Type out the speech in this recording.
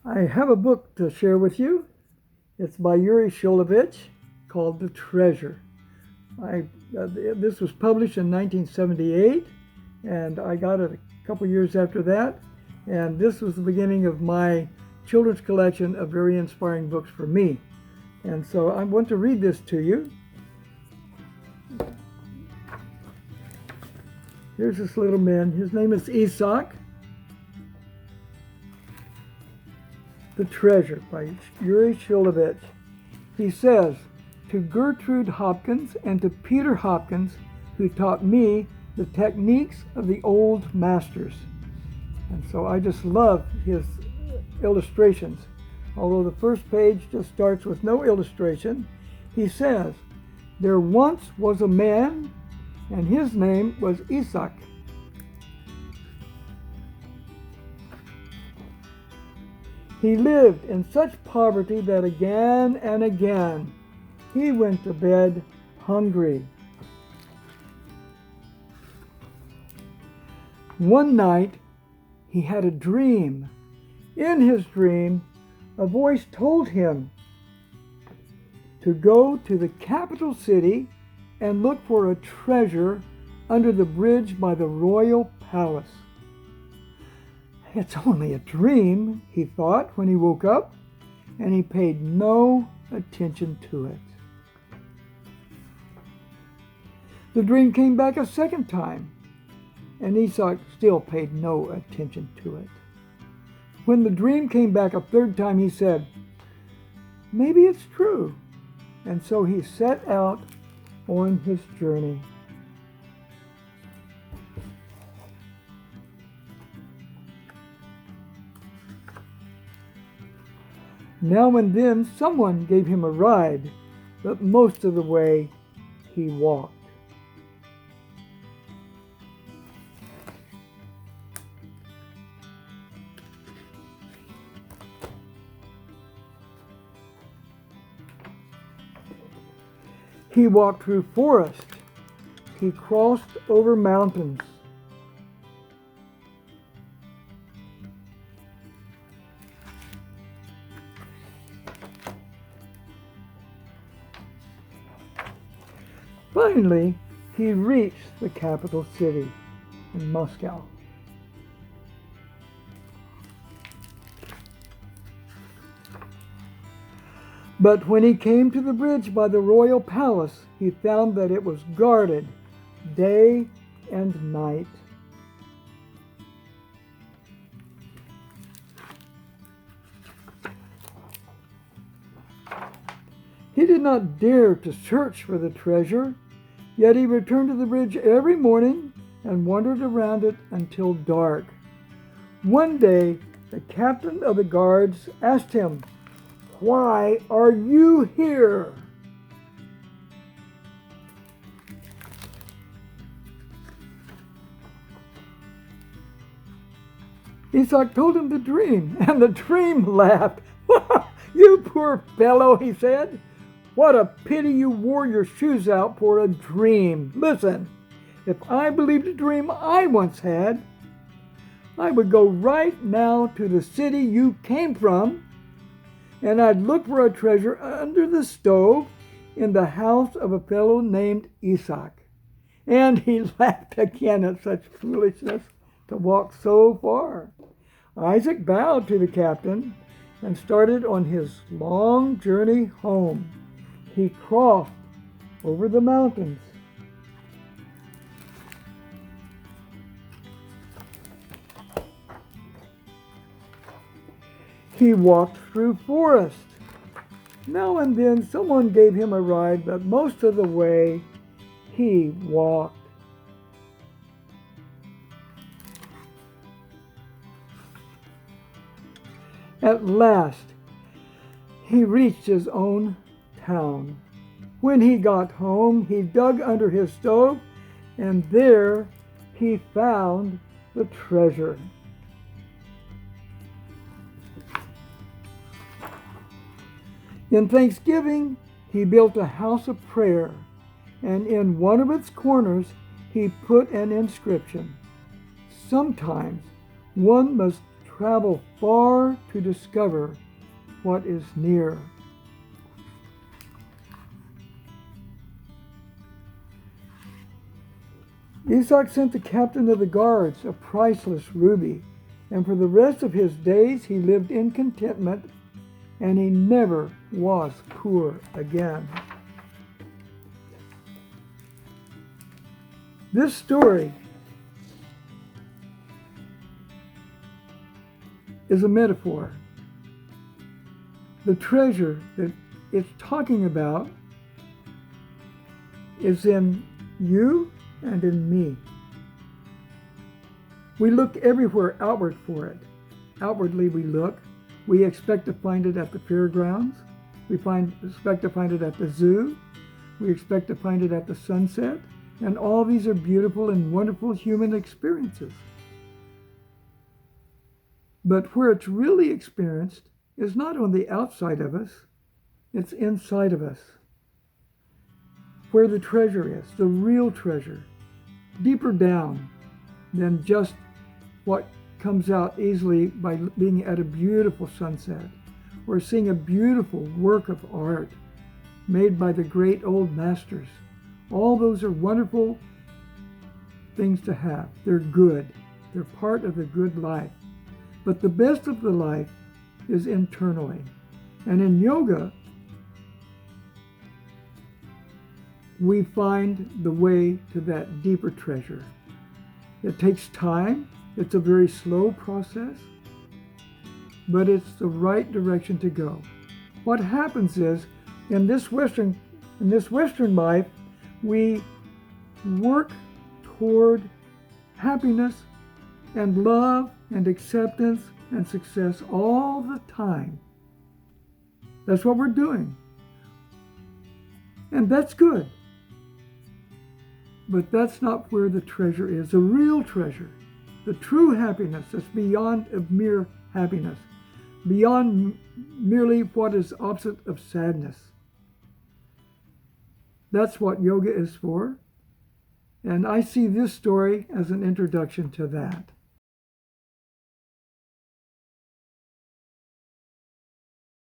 I have a book to share with you. It's by Uri Shulevitz called The Treasure. This was published in 1978, and I got it a couple years after that. And this was the beginning of my children's collection of very inspiring books for me. And so I want to read this to you. Here's this little man. His name is Isaac. The Treasure by Uri Shulevitz. He says, to Gertrude Hopkins and to Peter Hopkins, who taught me the techniques of the old masters. And so I just love his illustrations. Although the first page just starts with no illustration, he says, there once was a man, and his name was Isaac. He lived in such poverty that again and again he went to bed hungry. One night he had a dream. In his dream, a voice told him to go to the capital city and look for a treasure under the bridge by the royal palace. It's only a dream, he thought when he woke up, and he paid no attention to it. The dream came back a second time, and Isaac still paid no attention to it. When the dream came back a third time, he said, maybe it's true. And so he set out on his journey. Now and then someone gave him a ride, but most of the way he walked. He walked through forest. He crossed over mountains. Finally, he reached the capital city in Moscow. But when he came to the bridge by the royal palace, he found that it was guarded day and night. He did not dare to search for the treasure, yet he returned to the bridge every morning and wandered around it until dark. One day, the captain of the guards asked him, why are you here? Isaac told him the dream, and the dream laughed. You poor fellow, he said. What a pity you wore your shoes out for a dream. Listen, if I believed a dream I once had, I would go right now to the city you came from, and I'd look for a treasure under the stove in the house of a fellow named Isaac. And he laughed again at such foolishness to walk so far. Isaac bowed to the captain and started on his long journey home. He crossed over the mountains. He walked through forest. Now and then someone gave him a ride, but most of the way he walked. At last, he reached his own town. When he got home, he dug under his stove, and there he found the treasure. In thanksgiving, he built a house of prayer, and in one of its corners he put an inscription. Sometimes one must travel far to discover what is near. Isaac sent the captain of the guards a priceless ruby, and for the rest of his days he lived in contentment, and he never was poor again. This story is a metaphor. The treasure that it's talking about is in you and in me. We look everywhere outward for it. Outwardly we look. We expect to find it at the fairgrounds. We expect to find it at the zoo. We expect to find it at the sunset. And all these are beautiful and wonderful human experiences. But where it's really experienced is not on the outside of us, it's inside of us. Where the treasure is, the real treasure, deeper down than just what comes out easily by being at a beautiful sunset or seeing a beautiful work of art made by the great old masters. All those are wonderful things to have. They're good. They're part of the good life. But the best of the life is internally. And in yoga, we find the way to that deeper treasure. It takes time. It's a very slow process, but it's the right direction to go. What happens is, in this Western life, we work toward happiness and love and acceptance and success all the time. That's what we're doing. And that's good. But that's not where the treasure is. The real treasure, the true happiness that's beyond a mere happiness, beyond merely what is opposite of sadness. That's what yoga is for. And I see this story as an introduction to that.